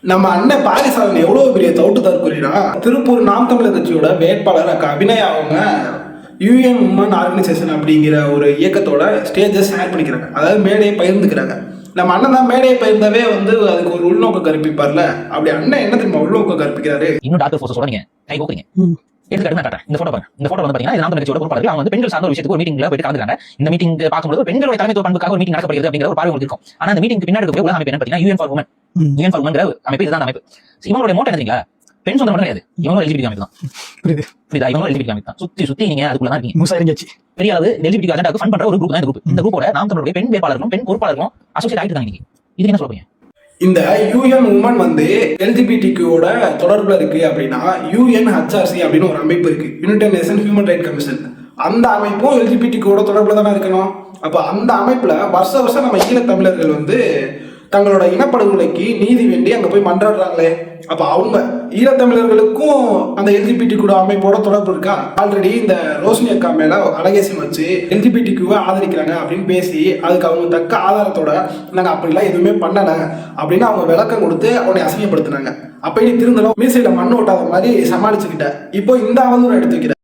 நம்ம அண்ணன் பாரிசாலன் எவ்வளவு பெரிய தவுட்டு தற்கொலைனா, திருப்பூர் நாம் தமிழர் கட்சியோட வேட்பாளர் அபிநயா அவங்க யூஎன் உமன் ஆர்கனைசேஷன் அப்படிங்கிற ஒரு இயக்கத்தோட ஸ்டேஜை ஷேர் பண்ணிக்கிறாங்க. அதாவது மேடையை பகிர்ந்துக்கிறாங்க. நம்ம அண்ணன் தான் மேடையை பகிர்ந்தவே வந்து அதுக்கு ஒரு உள்நோக்கம் கற்பிப்பார்ல. அப்படி அண்ணன் என்ன தெரியுமா உள்நோக்கம் கற்பிக்கிறாரு? இன்னும் டாக்டர் போர்ஸோட நீங்க கை கோக்குறீங்க. எடுத்துக்காட்டு நான் காட்டுறேன். இந்த போட்டோ பாருங்க. இந்த போட்டோ வந்து பாத்தீங்கன்னா நாம் தமிழர் கட்சியோட பொறுப்பாளர்கள் அவங்க வந்து பெண்கள் சார்ந்த ஒரு விஷயத்துக்கு ஒரு மீட்டிங்ல போயிட்டு கலந்துறாங்க. இந்த மீட்டிங் பார்க்கும்போது பெண்களுடைய தலைமைத்துவ பண்புக்காக ஒரு மீட்டிங் நடக்கப்படுகிறது அப்படிங்கிற ஒரு பார்வை உங்களுக்கு இருக்கும். ஆனா அந்த மீட்டிங்க்கு பின்னாடி இருக்க உலக அமைப்பு என்ன பாத்தீங்கன்னா UN for women. UN for உமன்ங்கிற அமைப்பு இதுதான் அமைப்பு. இவங்களுடைய மோட்டோ என்ன தெரியுங்களா? பெண் சொந்தம் கிடையாது. இவங்க எல்ஜிபிடி அமைப்பு தான். புரியுதா? இவங்க எல்ஜிபிடி அமைப்பு தான். சுத்தி நீங்க அதுக்குள்ள தான் இருக்கீங்க. மூசா இறங்கியாச்சு. பெரிய அளவு எல்ஜிபிடி அஜெண்டாக்கு ஃபண்ட் பண்ற ஒரு குரூப் தான் இந்த குரூப். இந்த குரூப்போட நாம் தமிழருடைய பெண் வேட்பாளர்களும் பெண் பொறுப்பாளர்களும் அசோசியேட் ஆயிட்டு இருக்காங்க. இதுக்கு என்ன சொல்ல போறீங்க? இந்த யூஎன் உமன் வந்து எல்ஜிபிடிக்யூட தொடர்புல இருக்கு அப்படின்னா யூஎன்ஹெச்ஆர்சி அப்படின்னு ஒரு அமைப்பு இருக்கு, United nation human right commission. அந்த அமைப்பும் எல்ஜிபிடிக்யூட தொடர்புல தானே இருக்கணும். அப்ப அந்த அமைப்புல வருஷம் நம்ம ஈழத்தமிழர்கள் வந்து தங்களோட இனப்படுகொலைக்கு நீதி வேண்டி அங்க போய் மன்றாடுறாங்களே. அப்ப அவங்க ஈழத்தமிழர்களுக்கும் அந்த எல்ஜிபிடி கூட அமைப்போட தொடர்பு இருக்கா? ஆல்ரெடி இந்த ரோஷினி அக்கா மேல அலகேசம் வச்சு எல்ஜிபிடிக்குவை ஆதரிக்கிறாங்க அப்படின்னு பேசி அதுக்கு அவங்க தக்க ஆதாரத்தோட நாங்க அப்படிலாம் எதுவுமே பண்ணல அப்படின்னு அவங்க விளக்கம் கொடுத்து அவனை அசிங்கப்படுத்தினாங்க. அப்ப நீ திருந்தலும் மீசையில மண்ணு ஓட்டாத மாதிரி சமாளிச்சுக்கிட்ட. இப்போ இந்த அவதூறு எடுத்து வைக்கிற